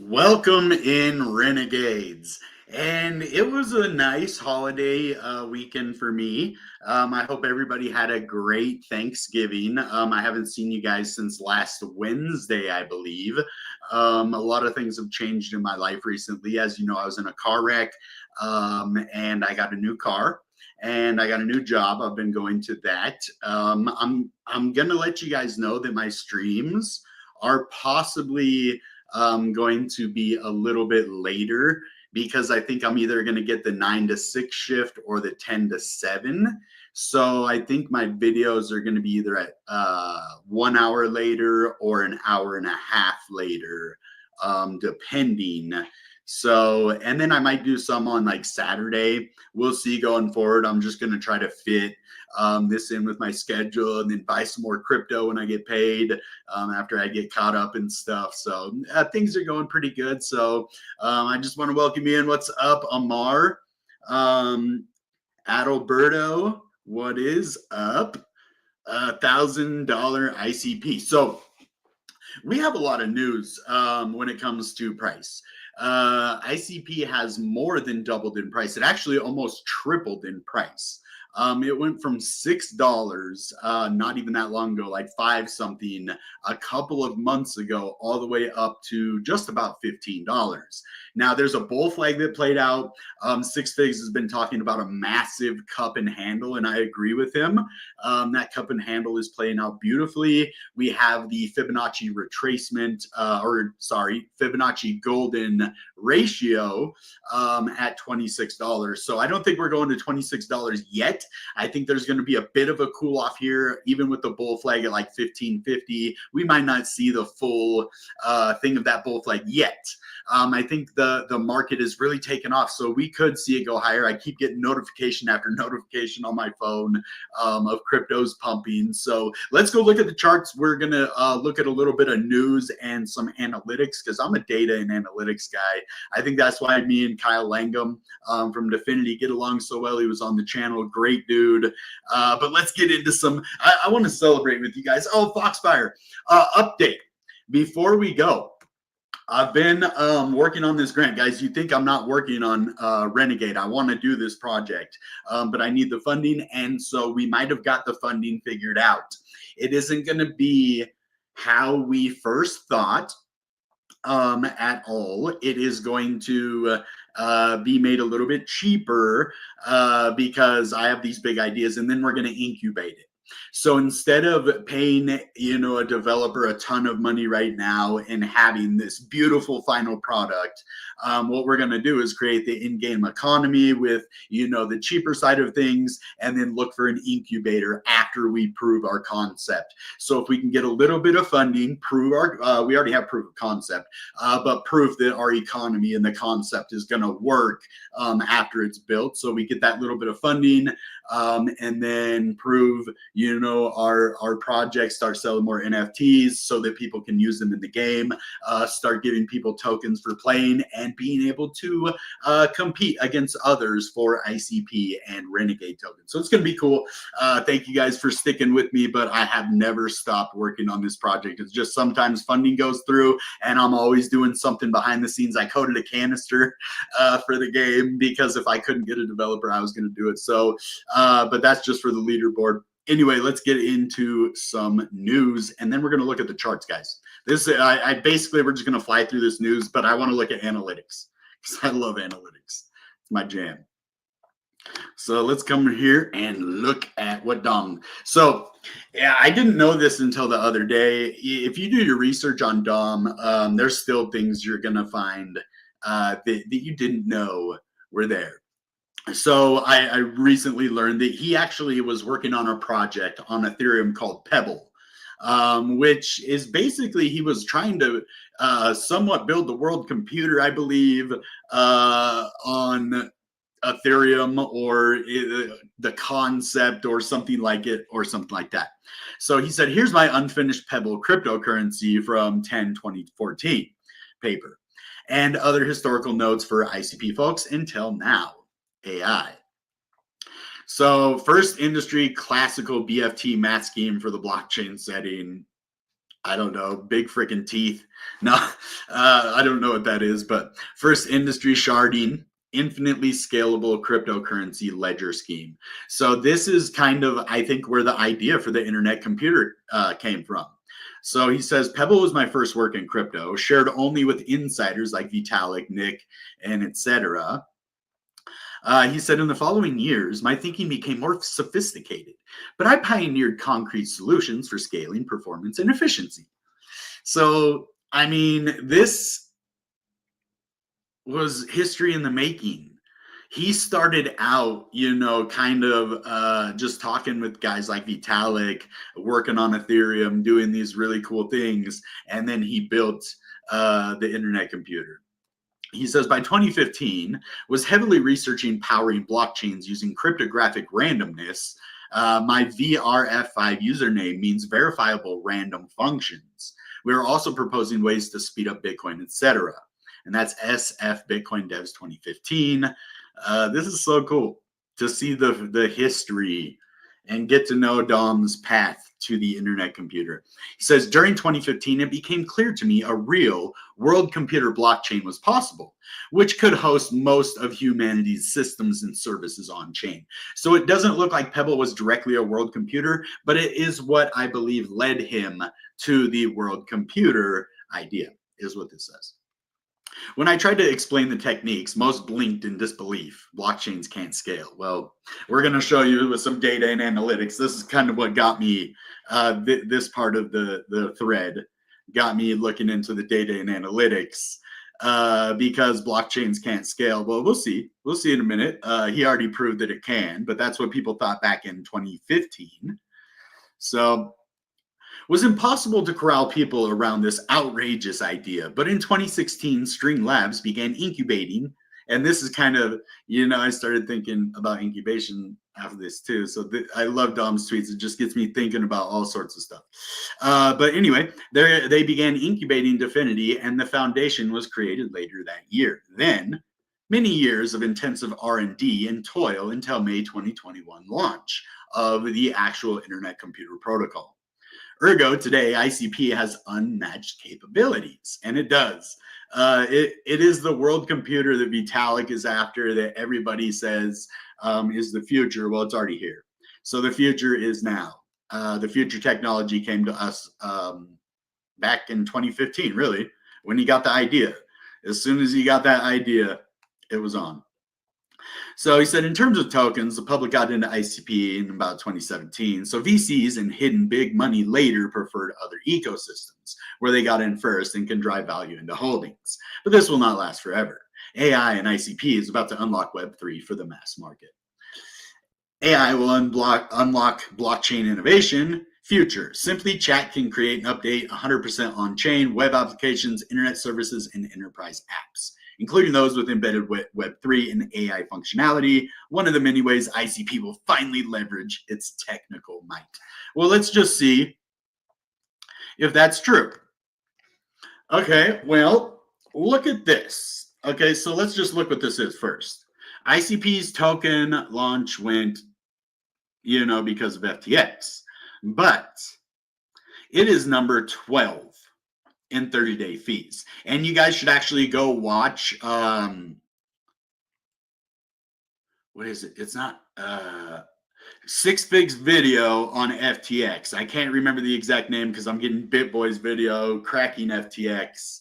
Welcome in, Renegades. And it was a nice holiday weekend for me. I hope everybody had a great Thanksgiving. I haven't seen you guys since last Wednesday, I believe. A lot of things have changed in my life recently. As you know, I was in a car wreck and I got a new car. And I got a new job. I've been going to that. I'm gonna let you guys know that my streams are possibly going to be a little bit later because I think I'm either going to get the 9 to 6 shift or the 10 to 7. So I think my videos are going to be either at 1 hour later or an hour and a half later, depending. So, and then I might do some on like Saturday. We'll see going forward. I'm just going to try to fit this in with my schedule and then buy some more crypto when I get paid after I get caught up and stuff. So things are going pretty good. So I just want to welcome you in. What's up, Amar? Adalberto, what is up? $1,000 ICP. So we have a lot of news when it comes to price. ICP has more than doubled in price. It actually almost tripled in price. It went from $6, not even that long ago, like 5 something, a couple of months ago, all the way up to just about $15. Now, there's a bull flag that played out. Six Figs has been talking about a massive cup and handle, and I agree with him. That cup and handle is playing out beautifully. We have the Fibonacci retracement, Fibonacci golden ratio at $26. So I don't think we're going to $26 yet. I think there's going to be a bit of a cool off here, even with the bull flag at like $15.50. We might not see the full thing of that bull flag yet. I think the market is really taken off, so we could see it go higher. I keep getting notification after notification on my phone of cryptos pumping. So let's go look at the charts. We're going to look at a little bit of news and some analytics because I'm a data and analytics guy. I think that's why me and Kyle Langum from Definity get along so well. He was on the channel. Great dude. But let's get into some. I want to celebrate with you guys. Oh, Foxfire. Update. Before we go, I've been working on this grant. Guys, you think I'm not working on Renegade. I want to do this project, but I need the funding, and so we might have got the funding figured out. It isn't going to be how we first thought at all. It is going to be made a little bit cheaper because I have these big ideas, and then we're going to incubate it. So instead of paying, a developer a ton of money right now and having this beautiful final product, what we're going to do is create the in-game economy with, the cheaper side of things, and then look for an incubator after we prove our concept. So if we can get a little bit of funding, prove we already have proof of concept, but proof that our economy and the concept is going to work after it's built. So we get that little bit of funding and then prove, our projects, start selling more NFTs so that people can use them in the game, start giving people tokens for playing and being able to compete against others for ICP and Renegade tokens. So it's going to be cool. Thank you guys for sticking with me, but I have never stopped working on this project. It's just sometimes funding goes through and I'm always doing something behind the scenes. I coded a canister for the game because if I couldn't get a developer, I was going to do it. So, but that's just for the leaderboard. Anyway, let's get into some news, and then we're going to look at the charts, guys. I basically, we're just going to fly through this news, but I want to look at analytics because I love analytics. It's my jam. So let's come here and look at what Dom. So yeah, I didn't know this until the other day. If you do your research on Dom, there's still things you're going to find that you didn't know were there. So I recently learned that he actually was working on a project on Ethereum called Pebble, which is basically he was trying to somewhat build the world computer, I believe, on Ethereum or the concept or something like it or something like that. So he said, here's my unfinished Pebble cryptocurrency from 10/2014 paper and other historical notes for ICP folks until now. AI. So first industry classical BFT math scheme for the blockchain setting. I don't know, big freaking teeth. No, I don't know what that is, but first industry sharding, infinitely scalable cryptocurrency ledger scheme. So this is kind of, I think, where the idea for the internet computer came from. So he says, Pebble was my first work in crypto, shared only with insiders like Vitalik, Nick, and etc. He said, in the following years, my thinking became more sophisticated, but I pioneered concrete solutions for scaling, performance, and efficiency. So, I mean, this was history in the making. He started out, kind of just talking with guys like Vitalik, working on Ethereum, doing these really cool things, and then he built the internet computer. He says, by 2015, was heavily researching powering blockchains using cryptographic randomness. My VRF5 username means verifiable random functions. We are also proposing ways to speed up Bitcoin, etc. And that's SF Bitcoin Devs 2015. This is so cool to see the history and get to know Dom's path to the internet computer. He says, during 2015, it became clear to me a real world computer blockchain was possible, which could host most of humanity's systems and services on chain. So it doesn't look like Pebble was directly a world computer, but it is what I believe led him to the world computer idea, is what this says. When I tried to explain the techniques, most blinked in disbelief. Blockchains can't scale. Well, we're going to show you with some data and analytics. This is kind of what got me, this part of the thread got me looking into the data and analytics because blockchains can't scale. Well, we'll see. We'll see in a minute. He already proved that it can, but that's what people thought back in 2015. So was impossible to corral people around this outrageous idea. But in 2016, String Labs began incubating. And this is kind of, I started thinking about incubation after this too. So I love Dom's tweets. It just gets me thinking about all sorts of stuff. But anyway, they began incubating Dfinity, and the foundation was created later that year. Then, many years of intensive R&D and toil until May 2021 launch of the actual Internet Computer Protocol. Ergo, today, ICP has unmatched capabilities, and it does. It is the world computer that Vitalik is after, that everybody says is the future. Well, it's already here. So the future is now. The future technology came to us back in 2015, really, when he got the idea. As soon as he got that idea, it was on. So he said, in terms of tokens, the public got into ICP in about 2017. So VCs and hidden big money later preferred other ecosystems where they got in first and can drive value into holdings. But this will not last forever. AI and ICP is about to unlock Web3 for the mass market. AI will unlock blockchain innovation. Future. Simply Chat can create and update 100% on-chain web applications, internet services, and enterprise apps, including those with embedded Web3 and AI functionality, one of the many ways ICP will finally leverage its technical might. Well, let's just see if that's true. Okay, well, look at this. Okay, so let's just look what this is first. ICP's token launch went, because of FTX, but it is number 12 in 30-day fees. And you guys should actually go watch, what is it? It's not, Six Figs video on FTX. I can't remember the exact name because I'm getting BitBoy's video, cracking FTX.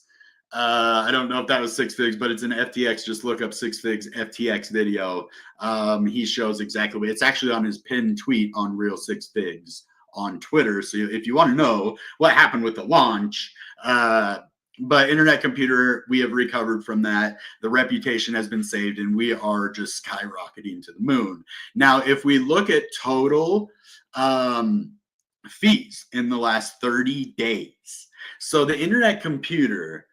I don't know if that was Six Figs, but it's an FTX. Just look up Six Figs FTX video. He shows exactly what it's actually on his pinned tweet on Real Six Figs on Twitter. So if you want to know what happened with the launch, but Internet Computer, we have recovered from that. The reputation has been saved, and we are just skyrocketing to the moon. Now, if we look at total fees in the last 30 days, so the Internet Computer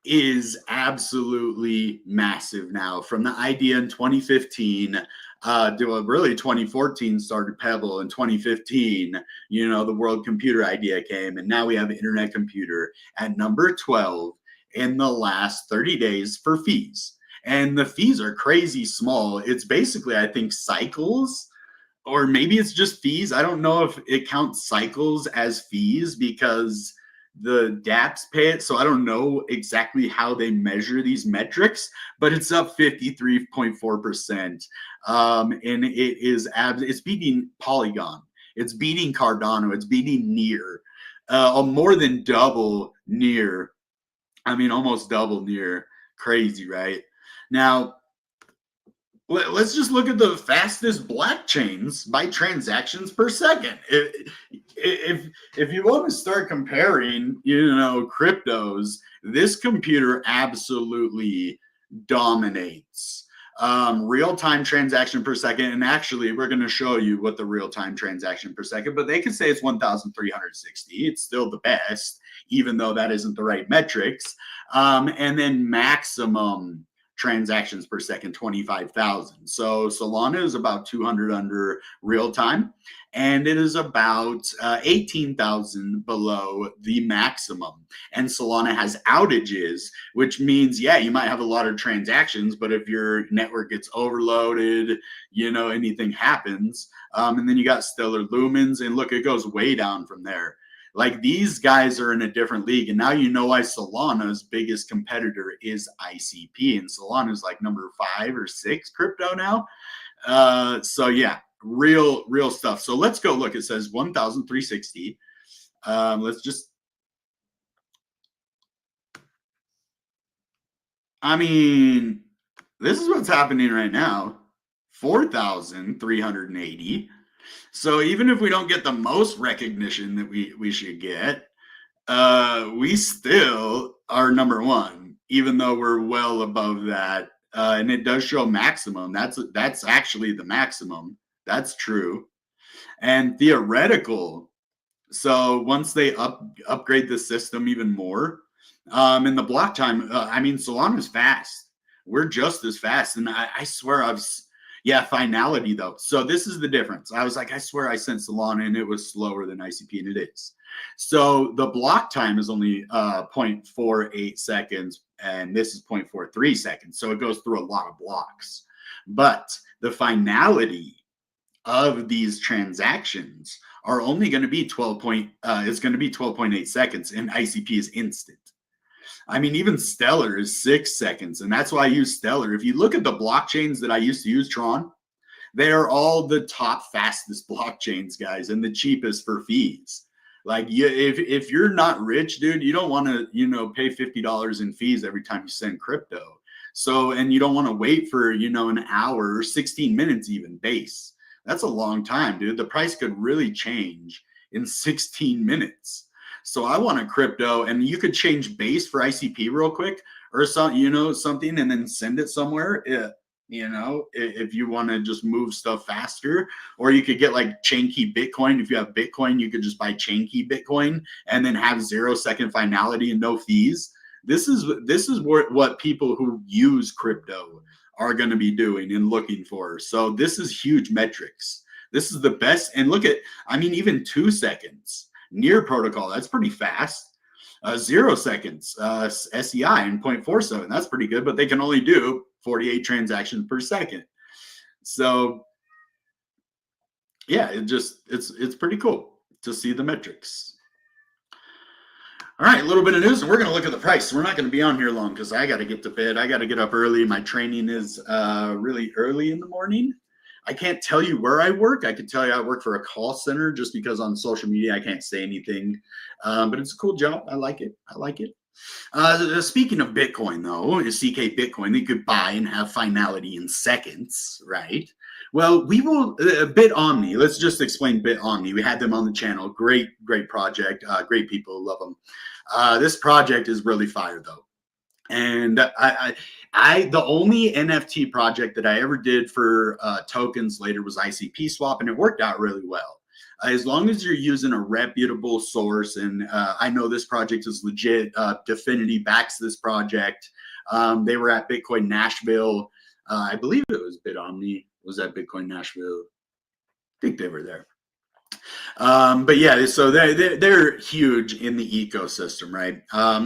is absolutely massive now. From the idea in 2015 to really 2014 started Pebble. In 2015, the world computer idea came, and now we have Internet Computer at number 12 in the last 30 days for fees. And the fees are crazy small. It's basically, I think, cycles, or maybe it's just fees. I don't know if it counts cycles as fees because the dApps pay it, so I don't know exactly how they measure these metrics, but it's up 53.4%. And it's beating Polygon, it's beating Cardano, it's beating Near, more than double Near. I mean, almost double Near. Crazy, right? Now, let's just look at the fastest blockchains by transactions per second. If you want to start comparing, cryptos, this computer absolutely dominates real-time transaction per second. And actually, we're going to show you what the real-time transaction per second, but they can say it's 1,360. It's still the best, even though that isn't the right metrics. And then maximum transactions per second, 25,000. So Solana is about 200 under real time, and it is about 18,000 below the maximum. And Solana has outages, which means, yeah, you might have a lot of transactions, but if your network gets overloaded, anything happens. And then you got stellar lumens, and look, it goes way down from there. Like, these guys are in a different league, and now you know why Solana's biggest competitor is ICP, and Solana is like number 5 or 6 crypto now. So yeah, real stuff. So let's go look. It says 1,360. Let's just. I mean, this is what's happening right now. 4,380. So even if we don't get the most recognition that we should get, we still are number 1, even though we're well above that. And it does show maximum. That's actually the maximum. That's true. And theoretical. So once they upgrade the system even more, in the block time, I mean, Solana's fast. We're just as fast. And I swear finality though. So this is the difference. I was like, I swear I sent Solana and it was slower than ICP, and it is. So the block time is only 0.48 seconds, and this is 0.43 seconds. So it goes through a lot of blocks. But the finality of these transactions are only going to be 12.8 seconds, and ICP is instant. I mean, even Stellar is 6 seconds, and that's why I use Stellar. If you look at the blockchains that I used to use, Tron, they are all the top fastest blockchains, guys, and the cheapest for fees. Like, if you're not rich, dude, you don't want to, pay $50 in fees every time you send crypto. So, and you don't want to wait for, an hour or 16 minutes even base. That's a long time, dude. The price could really change in 16 minutes. So I want a crypto, and you could change base for ICP real quick or something, and then send it somewhere. If you want to just move stuff faster, or you could get like chain key Bitcoin. If you have Bitcoin, you could just buy chain key Bitcoin and then have 0-second finality and no fees. This is what people who use crypto are going to be doing and looking for. So this is huge metrics. This is the best. And look at, even 2 seconds. Near protocol, that's pretty fast. 0 seconds, SEI and 0.47, that's pretty good, but they can only do 48 transactions per second. So yeah, it's pretty cool to see the metrics. All right, a little bit of news, and we're going to look at the price. We're not going to be on here long because I got to get to bed. I got to get up early. My training is really early in the morning. I can't tell you where I work. I can tell you I work for a call center just because on social media I can't say anything. But it's a cool job. I like it. Speaking of Bitcoin, though, CK Bitcoin, you could buy and have finality in seconds, right? Well, we will, Bitomni, let's just explain Bitomni. We had them on the channel. Great project. Great people, love them. This project is really fire, though. And the only NFT project that I ever did for tokens later was ICPSWAP, and it worked out really well. As long as you're using a reputable source, and I know this project is legit. Definity backs this project. They were at Bitcoin Nashville. I believe it was Bitomni was at Bitcoin Nashville. I think they were there. But yeah, so they're huge in the ecosystem, right?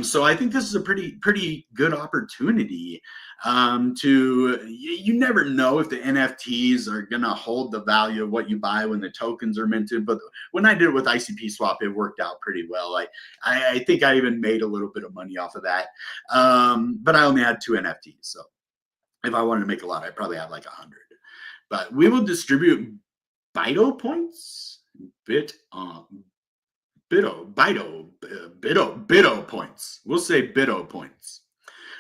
So I think this is a pretty good opportunity to you never know if the NFTs are gonna hold the value of what you buy when the tokens are minted. But when I did it with ICPSWAP, it worked out pretty well. I think I even made a little bit of money off of that. But I only had 2 NFTs, so if I wanted to make a lot, I'd probably have like 100. But we will distribute Bito points, Bito points. We'll say Bito points.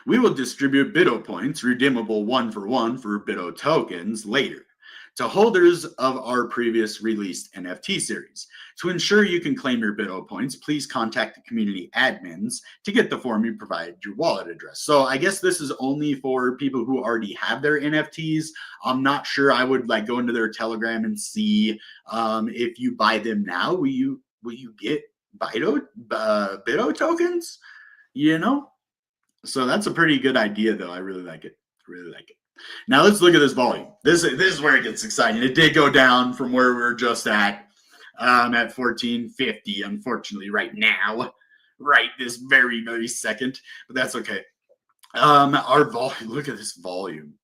We will distribute Bito points, redeemable 1-for-1 for Bito tokens later, to holders of our previous released NFT series. To ensure you can claim your Bito points, please contact the community admins to get the form you provide your wallet address. So I guess this is only for people who already have their NFTs. I'm not sure. I would like go into their Telegram and see if you buy them now, will you get Bito tokens? You know? So that's a pretty good idea, though. I really like it. Really like it. Now let's look at this volume. This is where it gets exciting. It did go down from where we were just at 1450, unfortunately, right now, right this very, very second. But that's okay. Our volume. Look at this volume.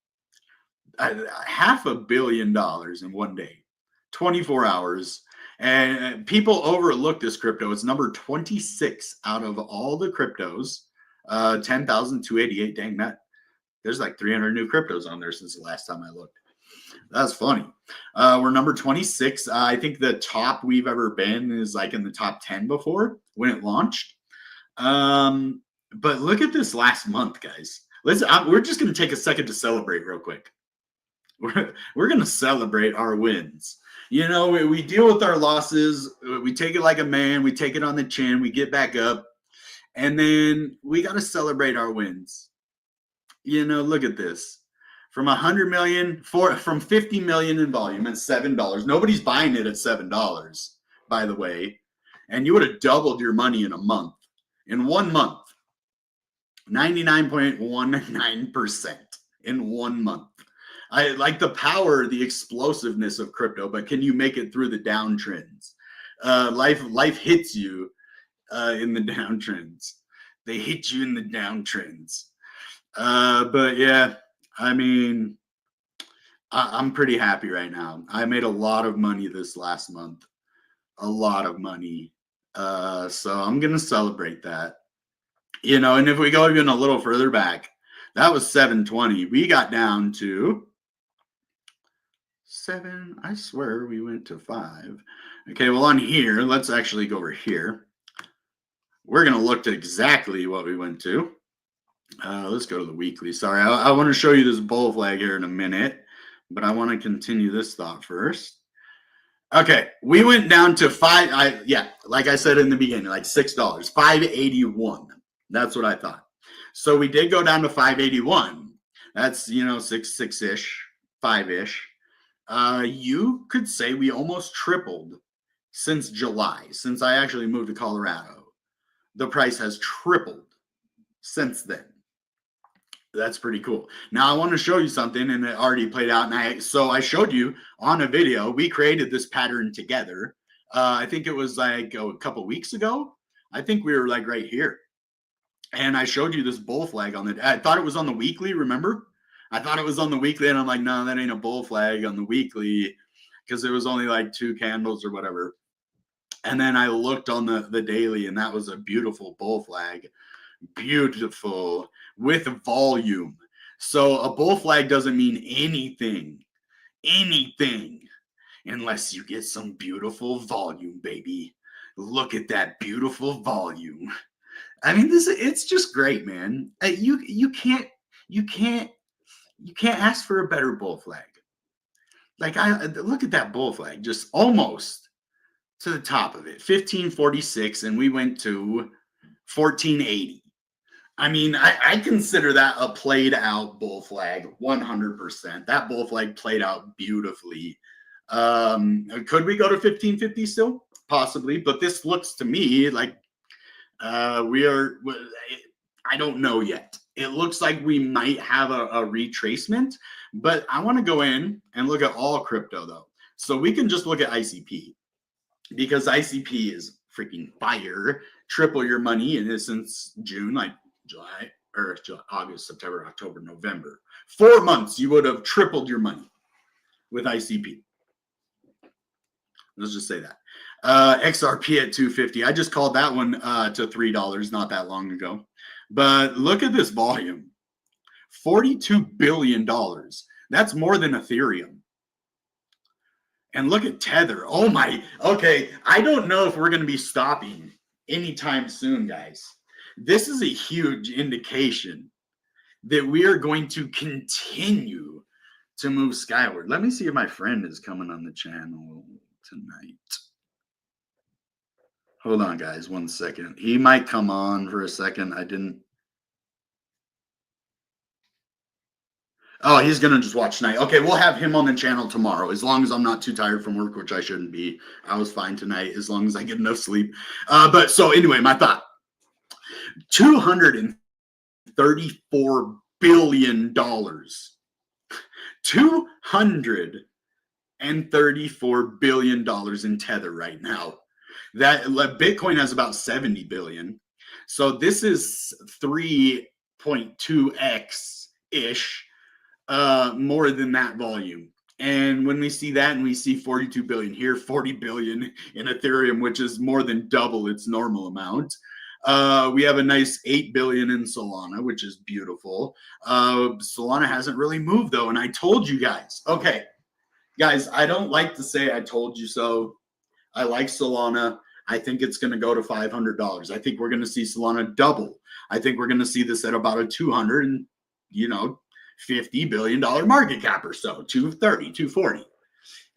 $500 million in one day, 24 hours. And people overlook this crypto. It's number 26 out of all the cryptos. 10,288. Dang, that there's like 300 new cryptos on there since the last time I looked. That's funny. We're number 26. I think the top we've ever been is like in the top 10 before when it launched. But look at this last month, guys. We're just going to take a second to celebrate real quick. We're going to celebrate our wins. You know, we deal with our losses. We take it like a man. We take it on the chin. We get back up. And then we got to celebrate our wins. You know, look at this. From 100 million, from 50 million in volume at $7. Nobody's buying it at $7, by the way. And you would have doubled your money in a month. In 1 month. 99.19% in 1 month. I like the power, the explosiveness of crypto, but can you make it through the downtrends? Life hits you in the downtrends. They hit you in the downtrends. But yeah, I mean, I'm pretty happy right now. I made a lot of money this last month. A lot of money. So I'm going to celebrate that. You know, and if we go even a little further back, that was 720. We got down to 7. I swear we went to 5. Okay, well, on here, let's actually go over here. We're going to look at exactly what we went to. Let's go to the weekly. Sorry, I want to show you this bull flag here in a minute, but I want to continue this thought first. Okay, we went down to 5. Like I said in the beginning, like $6, 581. That's what I thought. So we did go down to 581. That's, you know, 6-ish, 5-ish. You could say we almost tripled since July, since I actually moved to Colorado. The price has tripled since then. That's pretty cool. Now I want to show you something, and it already played out. And so I showed you on a video. We created this pattern together. I think it was like a couple weeks ago. I think we were like right here. And I showed you this bull flag on I thought it was on the weekly, remember? I thought it was on the weekly, and I'm like, no, that ain't a bull flag on the weekly, because it was only like 2 candles or whatever. And then I looked on the daily, and that was a beautiful bull flag. Beautiful, with volume. So a bull flag doesn't mean anything, unless you get some beautiful volume, baby. Look at that beautiful volume. I mean, it's just great, man. You can't ask for a better bull flag. Like, I look at that bull flag, just almost to the top of it, 1546, and we went to 1480. I mean, I consider that a played out bull flag, 100%. That bull flag played out beautifully. Could we go to 1550 still? Possibly, but this looks to me like we are. I don't know yet. It looks like we might have a retracement, but I want to go in and look at all crypto though. So we can just look at ICP. because ICP is freaking fire. Triple your money in since June, like July or August, September, October, November. 4 months, you would have tripled your money with ICP. Let's just say that. XRP at 250. I just called that one to $3 not that long ago. But look at this volume. $42 billion. That's more than Ethereum. And look at Tether. Oh my. Okay. I don't know if we're going to be stopping anytime soon, guys. This is a huge indication that we are going to continue to move skyward. Let me see if my friend is coming on the channel tonight. Hold on, guys, 1 second. He might come on for a second. I didn't. Oh, he's going to just watch tonight. Okay, we'll have him on the channel tomorrow, as long as I'm not too tired from work, which I shouldn't be. I was fine tonight, as long as I get enough sleep. But so anyway, my thought. $234 billion. $234 billion in Tether right now. That Bitcoin has about 70 billion. So this is 3.2x ish more than that volume. And when we see that and we see 42 billion here, 40 billion in Ethereum, which is more than double its normal amount. We have a nice 8 billion in Solana, which is beautiful. Solana hasn't really moved though. And I told you guys, okay, guys, I don't like to say I told you so. I like Solana. I think it's going to go to $500. I think we're going to see Solana double. I think we're going to see this at about a $250 billion market cap or so, 230, 240.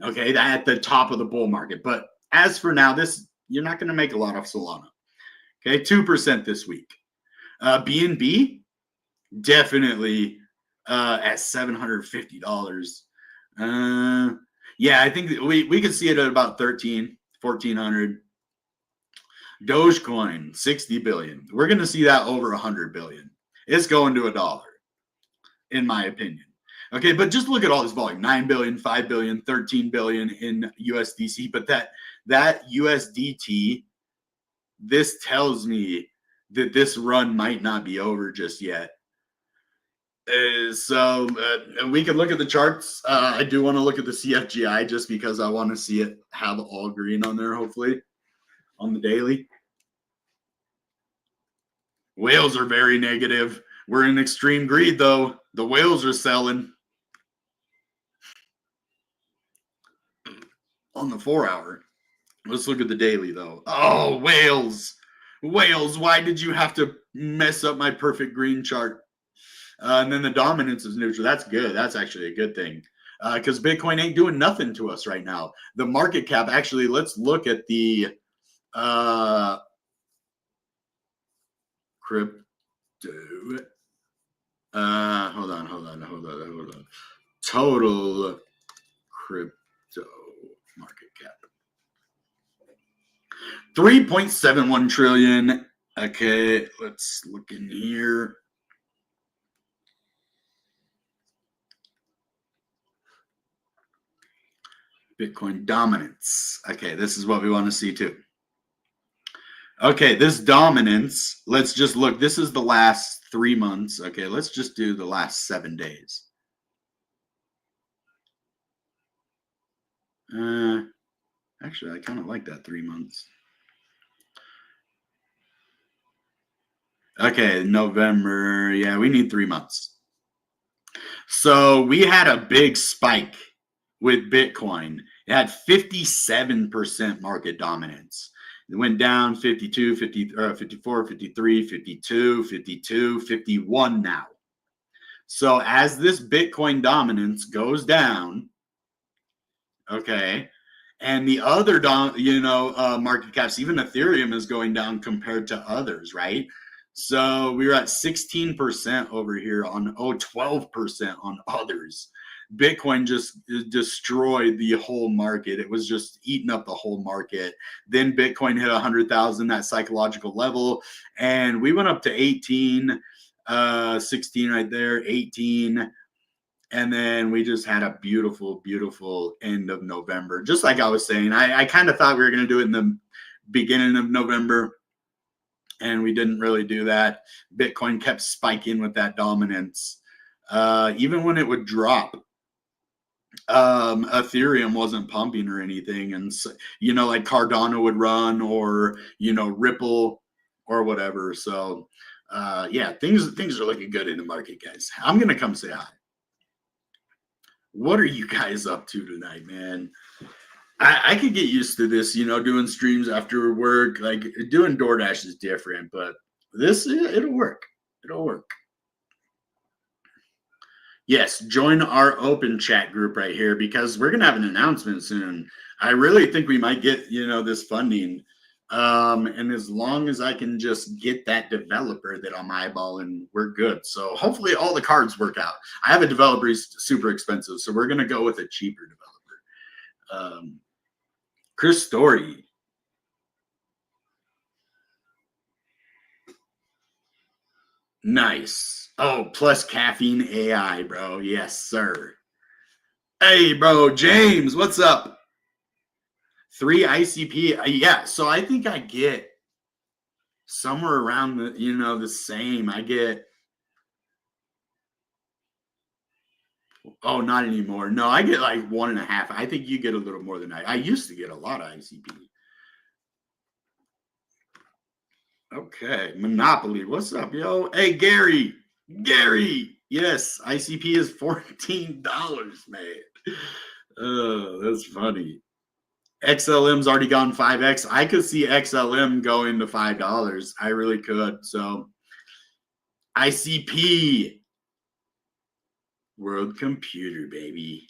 Okay, that at the top of the bull market. But as for now, this you're not going to make a lot of Solana. Okay, 2% this week. BNB definitely at $750. Yeah, I think we could see it at about 1,400. Dogecoin, 60 billion. We're going to see that over 100 billion. It's going to $1, in my opinion. Okay, but just look at all this volume. 9 billion, 5 billion, 13 billion in USDC. But that USDT, this tells me that this run might not be over just yet. So we can look at the charts. I do want to look at the CFGI just because I want to see it have all green on there, hopefully, on the daily. Whales are very negative. We're in extreme greed, though. The whales are selling. On the 4 hour. Let's look at the daily, though. Oh, whales. Whales, why did you have to mess up my perfect green chart? And then the dominance is neutral. That's good. That's actually a good thing. Because Bitcoin ain't doing nothing to us right now. The market cap, actually, let's look at the crypto. Hold on. Total crypto market cap. 3.71 trillion. Okay, let's look in here. Bitcoin dominance. Okay, this is what we want to see too. Okay, this dominance, let's just look. This is the last 3 months. Okay, let's just do the last 7 days. Actually, I kind of like that 3 months. Okay, November. Yeah, we need 3 months. So we had a big spike with Bitcoin. It had 57% market dominance. It went down 52, 50, 54, 53, 52, 52, 51 now. So as this Bitcoin dominance goes down, okay, and the other market caps, even Ethereum is going down compared to others, right? So we were at 16% over here on 12% on others. Bitcoin just destroyed the whole market. It was just eating up the whole market. Then Bitcoin hit 100,000, that psychological level, and we went up to 18, 16 right there, 18. And then we just had a beautiful, beautiful end of November. Just like I was saying, I kind of thought we were going to do it in the beginning of November, and we didn't really do that. Bitcoin kept spiking with that dominance. Even when it would drop, Ethereum wasn't pumping or anything. And, so, like Cardano would run, or, Ripple or whatever. So, yeah, things are looking good in the market, guys. I'm going to come say hi. What are you guys up to tonight, man? I could get used to this, doing streams after work. Like doing DoorDash is different, but it'll work. It'll work. Yes, join our open chat group right here, because we're gonna have an announcement soon. I really think we might get, this funding. And as long as I can just get that developer that I'm eyeballing, we're good. So hopefully all the cards work out. I have a developer who's super expensive, so we're gonna go with a cheaper developer. Chris Story. Nice. Oh, plus caffeine AI, bro. Yes, sir. Hey, bro, James, what's up? 3 ICP. Yeah, so I think I get somewhere around the same. I get, oh, not anymore. No, I get like 1.5. I think you get a little more than I used to get a lot of ICP. Okay, Monopoly. What's up, yo? Hey, Gary. Yes, ICP is $14, man. Oh, that's funny. XLM's already gone 5x. I could see XLM going to $5. I really could. So ICP, World Computer, baby.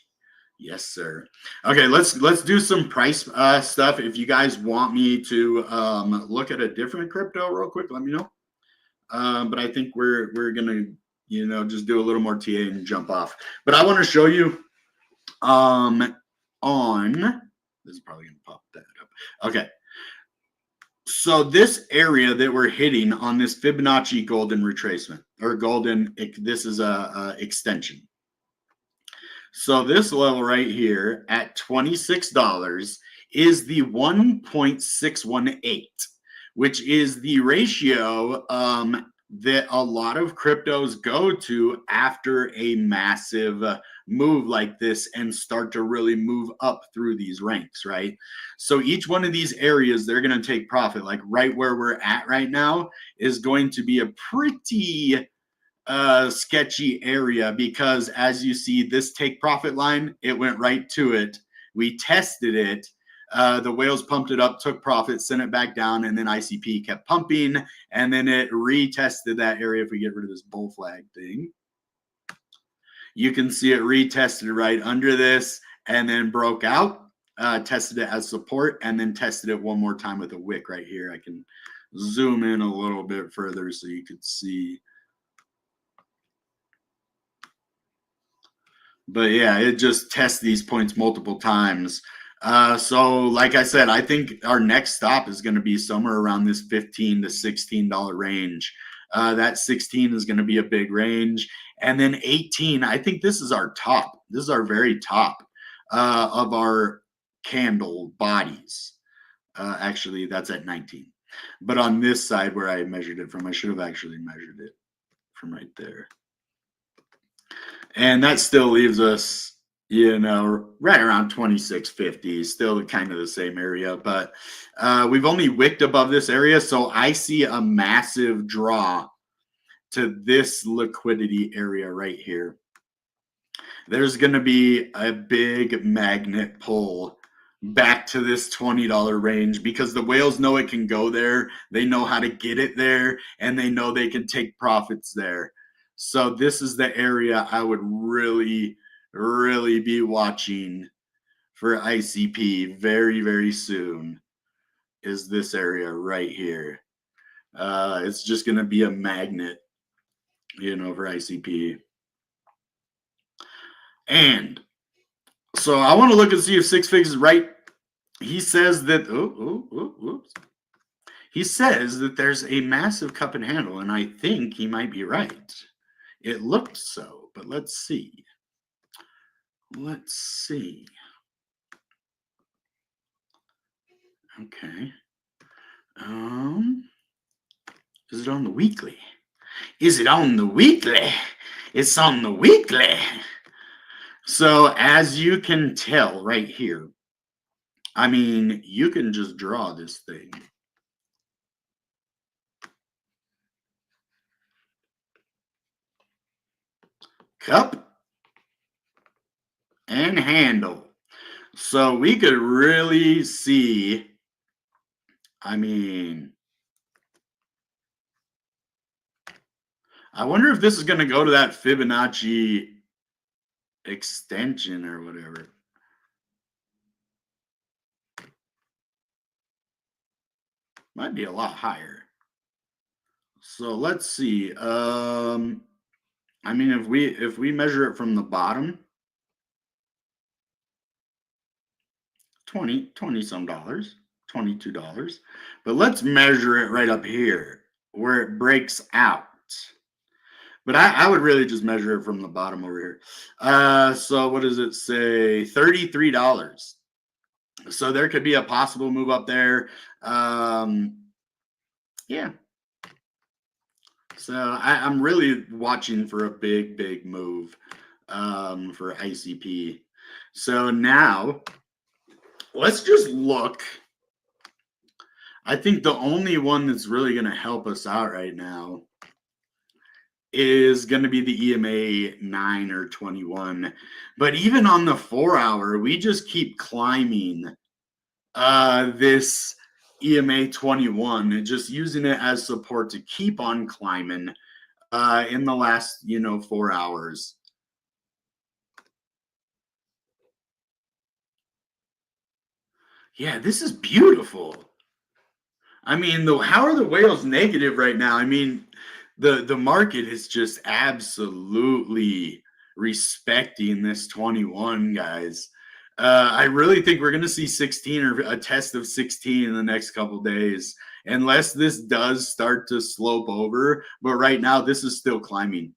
Yes, sir. Okay, let's do some price stuff. If you guys want me to look at a different crypto real quick, let me know. But I think we're gonna just do a little more TA and jump off. But I want to show you on this is probably gonna pop that up. Okay. So this area that we're hitting on this Fibonacci golden retracement, or golden, this is a extension. So this level right here at $26 is the 1.618, which is the ratio that a lot of cryptos go to after a massive move like this and start to really move up through these ranks, right? So each one of these areas, they're going to take profit. Like right where we're at right now is going to be a pretty sketchy area, because as you see this take profit line, it went right to it. We tested it. The whales pumped it up, took profit, sent it back down, and then ICP kept pumping, and then it retested that area. If we get rid of this bull flag thing, you can see it retested right under this, and then broke out, tested it as support, and then tested it one more time with a wick right here. I can zoom in a little bit further so you could see. But yeah, it just tests these points multiple times. So like I said, I think our next stop is going to be somewhere around this $15 to $16 range. That 16 is going to be a big range. And then 18, I think this is our top. This is our very top of our candle bodies. Actually, that's at 19. But on this side where I measured it from, I should have actually measured it from right there. And that still leaves us, right around 2650, still kind of the same area. But we've only wicked above this area. So I see a massive draw to this liquidity area right here. There's going to be a big magnet pull back to this $20 range, because the whales know it can go there. They know how to get it there, and they know they can take profits there. So this is the area I would really, really be watching for ICP very, very soon, is this area right here. It's just going to be a magnet, for ICP. And so I want to look and see if Six Figs is right. He says that, oops. He says that there's a massive cup and handle, and I think he might be right. It looked so, but let's see. Let's see. Okay. Is it on the weekly? Is it on the weekly? It's on the weekly. So as you can tell right here, I mean, you can just draw this thing. Cup and handle. So we could really see, I mean, I wonder if this is going to go to that Fibonacci extension or whatever. Might be a lot higher. So let's see. I mean, if we measure it from the bottom, 20 some dollars, $22. But let's measure it right up here where it breaks out. But I would really just measure it from the bottom over here. So what does it say? $33. So there could be a possible move up there. Yeah. So I'm really watching for a big move for ICP. So now let's just look. I think the only one that's really going to help us out right now is going to be the EMA 9 or 21. But even on the 4-hour, we just keep climbing this EMA 21 and just using it as support to keep on climbing in the last, 4 hours. Yeah, this is beautiful. I mean, how are the whales negative right now? I mean, the market is just absolutely respecting this 21, guys. I really think we're going to see 16 or a test of 16 in the next couple days, unless this does start to slope over. But right now, this is still climbing.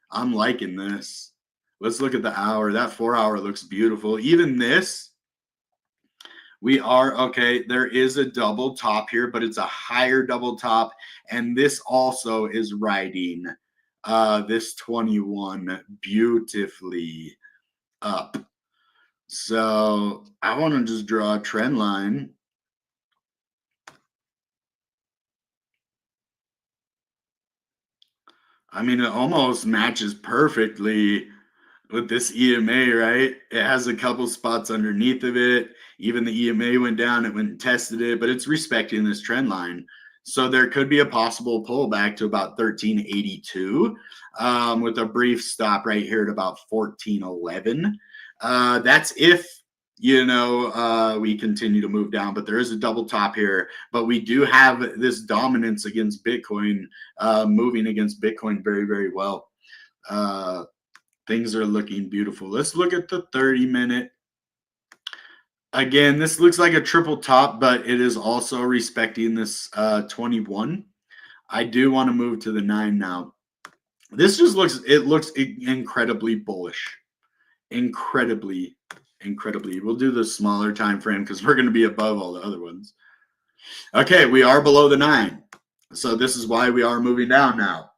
I'm liking this. Let's look at the hour. That 4-hour looks beautiful. Even this, we are okay. There is a double top here, but it's a higher double top, and this also is riding this 21 beautifully up. So I want to just draw a trend line. I mean, it almost matches perfectly with this EMA, right? It has a couple spots underneath of it. Even the EMA went down, it went and tested it, but it's respecting this trend line. So there could be a possible pullback to about 1382 with a brief stop right here at about 1411. That's if we continue to move down, but there is a double top here. But we do have this dominance against Bitcoin, moving against Bitcoin very, very well. Things are looking beautiful. Let's look at the 30-minute. Again, this looks like a triple top, but it is also respecting this 21. I do want to move to the 9 now. This just looks incredibly bullish. Incredibly. We'll do the smaller time frame because we're going to be above all the other ones. Okay, we are below the 9. So this is why we are moving down now.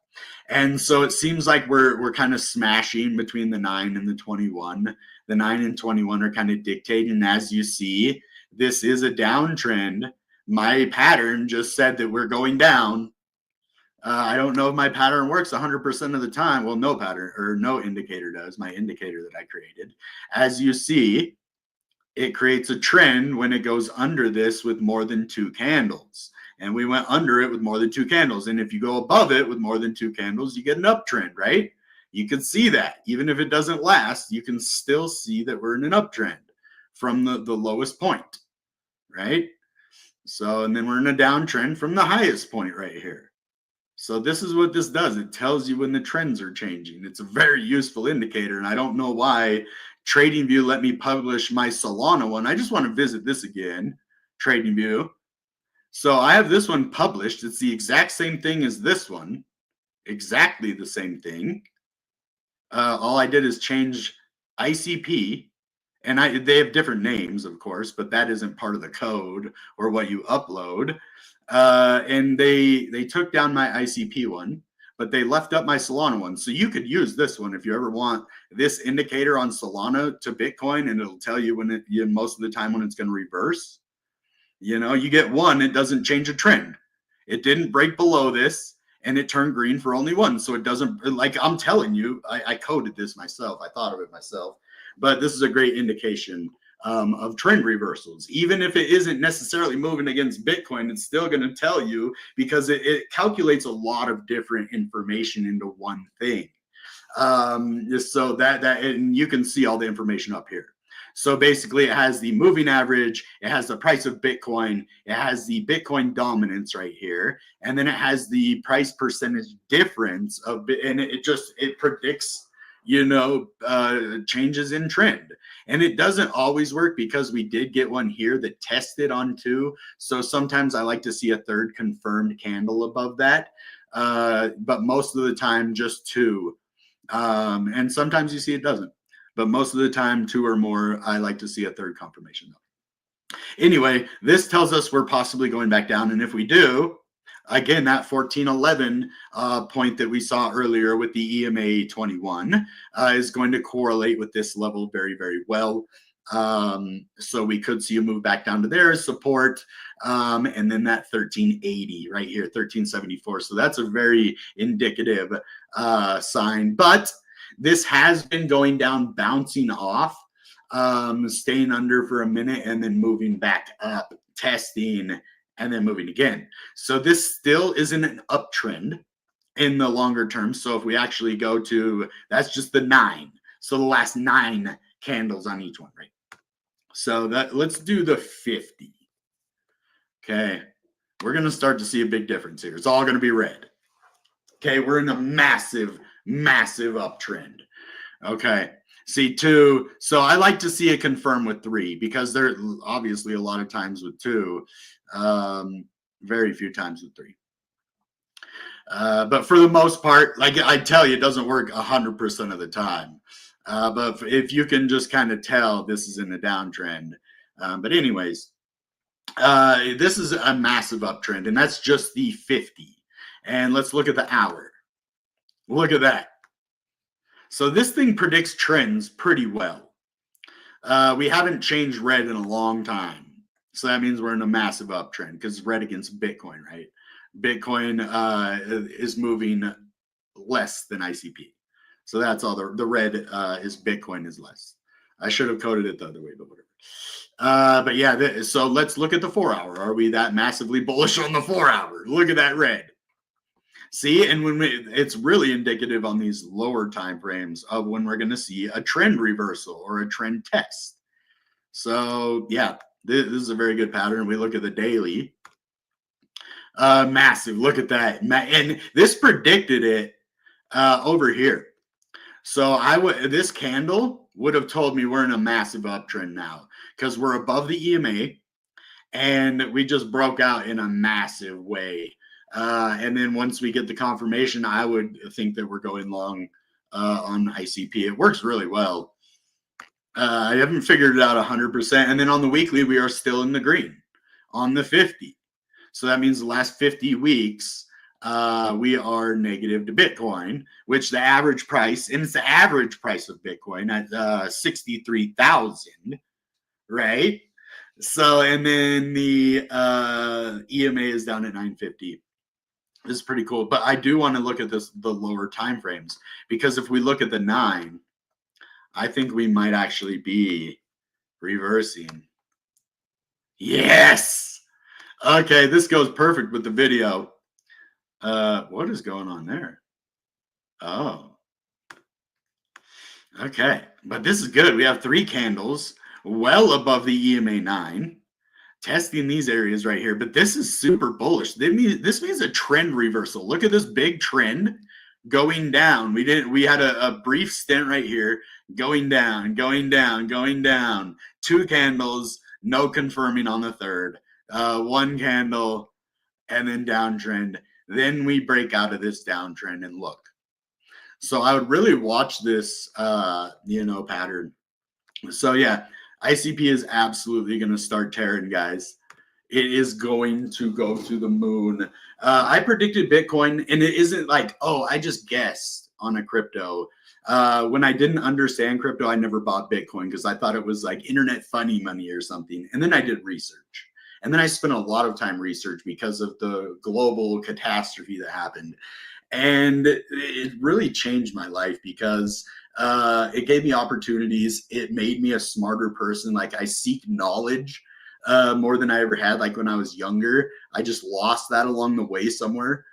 And so it seems like we're kind of smashing between the 9 and the 21. The 9 and 21 are kind of dictating. As you see, this is a downtrend. My pattern just said that we're going down. I don't know if my pattern works 100% of the time. Well, no pattern or no indicator does. My indicator that I created. As you see, it creates a trend when it goes under this with more than 2 candles. And we went under it with more than 2 candles. And if you go above it with more than 2 candles, you get an uptrend, right? You can see that. Even if it doesn't last, you can still see that we're in an uptrend from the lowest point, right? So, and then we're in a downtrend from the highest point right here. So this is what this does. It tells you when the trends are changing. It's a very useful indicator. And I don't know why TradingView let me publish my Solana one. I just want to visit this again, TradingView. So I have this one published. It's the exact same thing as this one. Exactly the same thing. All I did is change ICP, and they have different names, of course, but that isn't part of the code or what you upload. And they took down my ICP one, but they left up my Solana one. So you could use this one if you ever want this indicator on Solana to Bitcoin, and it'll tell you when most of the time when it's going to reverse. You get one, it doesn't change a trend. It didn't break below this, and it turned green for only one. So it doesn't, like I'm telling you, I coded this myself. I thought of it myself. But this is a great indication of trend reversals. Even if it isn't necessarily moving against Bitcoin, it's still going to tell you because it calculates a lot of different information into one thing. So and you can see all the information up here. So basically it has the moving average, it has the price of Bitcoin, it has the Bitcoin dominance right here, and then it has the price percentage difference and it predicts changes in trend. And it doesn't always work because we did get one here that tested on 2. So sometimes I like to see a third confirmed candle above that. But most of the time just 2. And sometimes you see it doesn't. But most of the time 2 or more, I like to see a third confirmation though. Anyway, this tells us we're possibly going back down. And if we do, again, that 1411 point that we saw earlier with the EMA 21 is going to correlate with this level very, very well. So we could see a move back down to there as support. And then that 1380 right here, 1374. So that's a very indicative sign. But this has been going down, bouncing off, staying under for a minute, and then moving back up, testing, and then moving again. So this still isn't an uptrend in the longer term. So if we actually go to, that's just the 9. So the last 9 candles on each one, right? So let's do the 50. Okay. We're going to start to see a big difference here. It's all going to be red. Okay. We're in a massive, massive uptrend. Okay. See 2. So I like to see it confirm with 3 because there obviously a lot of times with 2, very few times with 3. But for the most part, like I tell you, it doesn't work 100% of the time. But if you can just kind of tell this is in a downtrend. But anyways, this is a massive uptrend, and that's just the 50. And let's look at the hour. Look at that. So this thing predicts trends pretty well. We haven't changed red in a long time. So that means we're in a massive uptrend because red against Bitcoin, right? Bitcoin is moving less than ICP. So that's all. The red is Bitcoin is less. I should have coded it the other way, but whatever. But yeah, so let's look at the 4 hour. Are we that massively bullish on the 4 hour? Look at that red. See, and it's really indicative on these lower time frames of when we're going to see a trend reversal or a trend test. So yeah, this is a very good pattern. We look at the daily. Massive. Look at that. And this predicted it over here. So this candle would have told me we're in a massive uptrend now because we're above the EMA and we just broke out in a massive way. And then once we get the confirmation, I would think that we're going long on ICP. It works really well. I haven't figured it out 100%. And then on the weekly, we are still in the green on the 50. So that means the last 50 weeks, we are negative to Bitcoin, which the average price, and it's the average price of Bitcoin at 63,000, right? So, and then the EMA is down at 950. This is pretty cool. But I do want to look at the lower time frames, because if we look at the 9, I think we might actually be reversing. Yes. Okay, this goes perfect with the video. What is going on there? Oh. Okay, but this is good. We have 3 candles well above the EMA 9. Testing these areas right here, but this is super bullish. This means a trend reversal. Look at this big trend going down. We had a brief stint right here going down, going down, going down. 2 candles, no confirming on the 3rd. 1 candle, and then downtrend. Then we break out of this downtrend and look. So I would really watch this, pattern. So yeah, ICP is absolutely going to start tearing, guys. It is going to go to the moon. I predicted Bitcoin, and it isn't like, oh, I just guessed on a crypto. When I didn't understand crypto, I never bought Bitcoin because I thought it was like internet funny money or something. And then I did research. And then I spent a lot of time research because of the global catastrophe that happened. And it really changed my life because it gave me opportunities. It made me a smarter person. Like I seek knowledge more than I ever had. Like when I was younger, I just lost that along the way somewhere.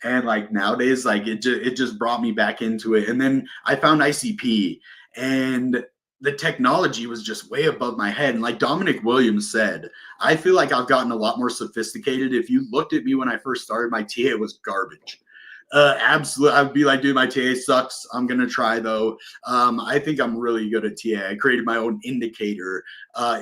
And like nowadays, like it just brought me back into it. And then I found ICP, and the technology was just way above my head. And like Dominic Williams said, I feel like I've gotten a lot more sophisticated. If you looked at me when I first started, my TA was garbage. Absolutely. I'd be like, dude, my TA sucks. I'm going to try though. I think I'm really good at TA. I created my own indicator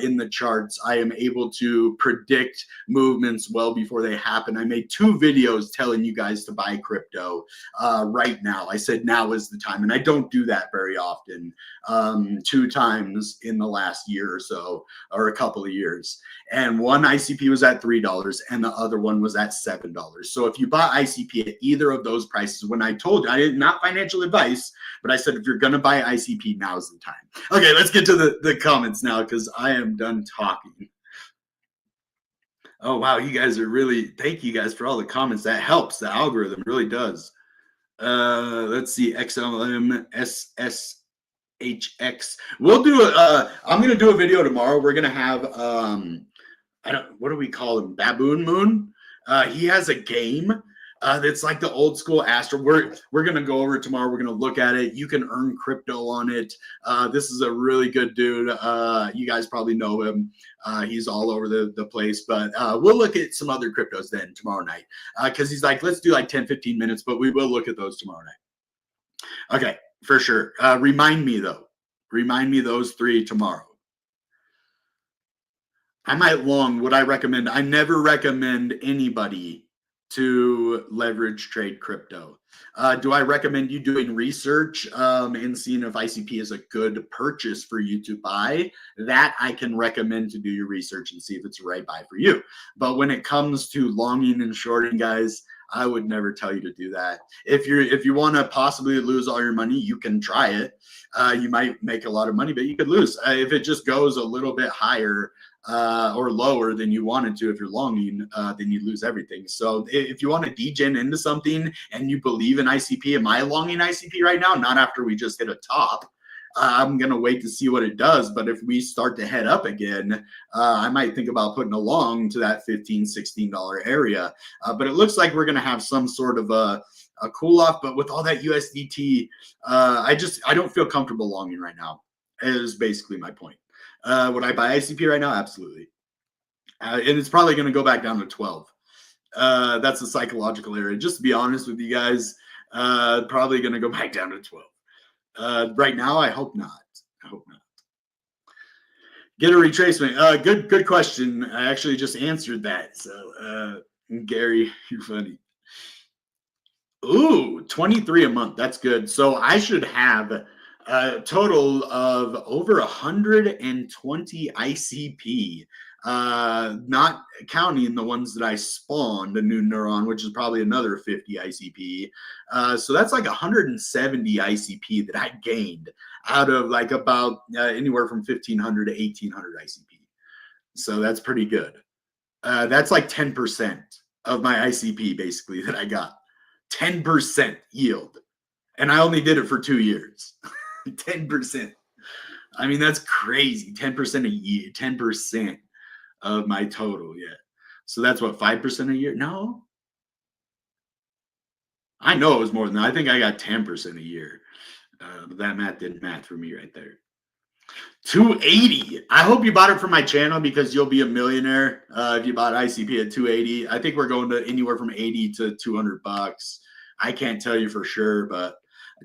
in the charts. I am able to predict movements well before they happen. I made 2 videos telling you guys to buy crypto right now. I said now is the time. And I don't do that very often. 2 times in the last year or so, or a couple of years. And one ICP was at $3 and the other one was at $7. So if you bought ICP at either of those prices, when I told you, I did not financial advice, but I said, if you're going to buy ICP, now's the time. Okay, let's get to the comments now because I am done talking. Oh, wow. You guys are really, thank you guys for all the comments. That helps. The algorithm really does. Let's see. XLM SSHX. We'll do I'm going to do a video tomorrow. We're going to have, what do we call him? Baboon Moon. He has a game that's like the old school Astro. We're gonna go over it tomorrow. We're gonna look at it. You can earn crypto on it. This is a really good dude. You guys probably know him. He's all over the place. But we'll look at some other cryptos then tomorrow night. Because he's like, let's do like 10, 15 minutes, but we will look at those tomorrow night. Okay, for sure. Remind me though. Remind me those 3 tomorrow. I might long. Would I recommend? I never recommend anybody to leverage trade crypto. Do I recommend you doing research and seeing if ICP is a good purchase for you to buy? That I can recommend to do your research and see if it's the right buy for you. But when it comes to longing and shorting, guys, I would never tell you to do that. If you want to possibly lose all your money, you can try it. You might make a lot of money, but you could lose. If it just goes a little bit higher or lower than you wanted to, if you're longing, then you lose everything. So if you want to degen into something and you believe in ICP, am I longing ICP right now? Not after we just hit a top. I'm going to wait to see what it does. But if we start to head up again, I might think about putting a long to that $15, $16 area. But it looks like we're going to have some sort of a cool off. But with all that USDT, I don't feel comfortable longing right now, is basically my point. Would I buy ICP right now? Absolutely. And it's probably going to go back down to 12. That's a psychological area. Just to be honest with you guys, probably going to go back down to 12. Right now, I hope not. I hope not. Get a retracement. Good question. I actually just answered that. So, Gary, you're funny. Ooh, 23 a month. That's good. So I should have a total of over 120 ICP, not counting the ones that I spawned a new neuron, which is probably another 50 ICP. So that's like 170 ICP that I gained out of like about anywhere from 1,500 to 1,800 ICP. So that's pretty good. That's like 10% of my ICP basically that I got. 10% yield. And I only did it for 2 years. 10%. I mean, that's crazy. 10% a year, 10% of my total. Yeah. So that's what, 5% a year? No. I know it was more than that. I think I got 10% a year. But that math didn't math for me right there. 280. I hope you bought it from my channel because you'll be a millionaire if you bought ICP at 280. I think we're going to anywhere from 80 to 200 bucks. I can't tell you for sure, but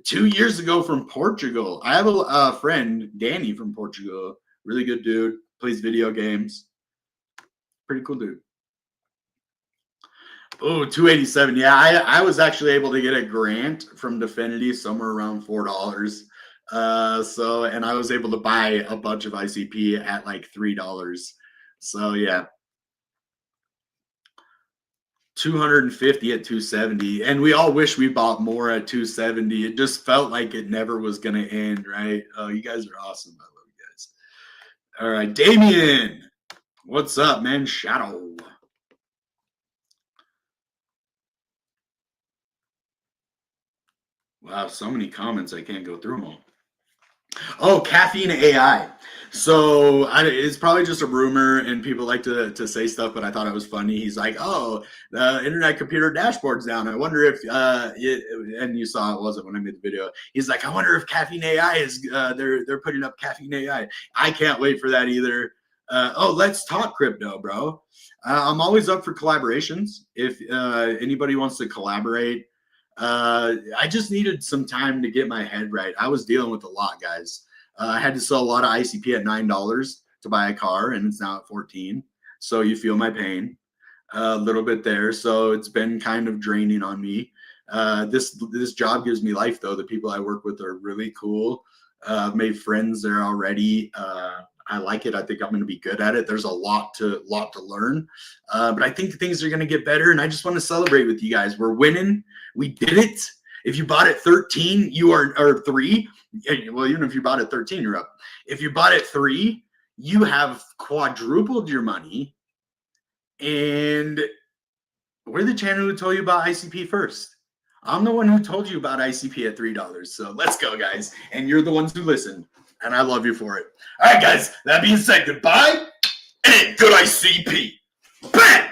2 years ago from Portugal. I have a friend, Danny from Portugal. Really good dude. Plays video games. Pretty cool dude. Oh, 287. Yeah, I was actually able to get a grant from Definity somewhere around $4. So and I was able to buy a bunch of ICP at like $3. So yeah. 250 at 270. And we all wish we bought more at 270. It just felt like it never was gonna end, right? Oh, you guys are awesome. I love you guys. All right, Damien. What's up, man? Shadow. Wow, so many comments I can't go through them all. Oh, caffeine AI. So it's probably just a rumor, and people like to say stuff, but I thought it was funny. He's like, "Oh, the internet computer dashboard's down. I wonder if and you saw it wasn't when I made the video. He's like, I wonder if caffeine AI is they're putting up caffeine AI. I can't wait for that either. Oh, let's talk crypto, bro. I'm always up for collaborations. If anybody wants to collaborate. I just needed some time to get my head right. I was dealing with a lot, guys. I had to sell a lot of ICP at $9 to buy a car, and it's now at 14. So you feel my pain a little bit there. So it's been kind of draining on me. This job gives me life, though. The people I work with are really cool. I've made friends there already. I like it. I think I'm going to be good at it. There's a lot to learn, but I think things are going to get better. And I just want to celebrate with you guys. We're winning. We did it. If you bought at 13, you are or 3. Well, even if you bought at 13, you're up. If you bought at 3, you have quadrupled your money. And we're the channel who told you about ICP first. I'm the one who told you about ICP at $3. So let's go, guys. And you're the ones who listened. And I love you for it. All right, guys. That being said, goodbye and good ICP. Bam!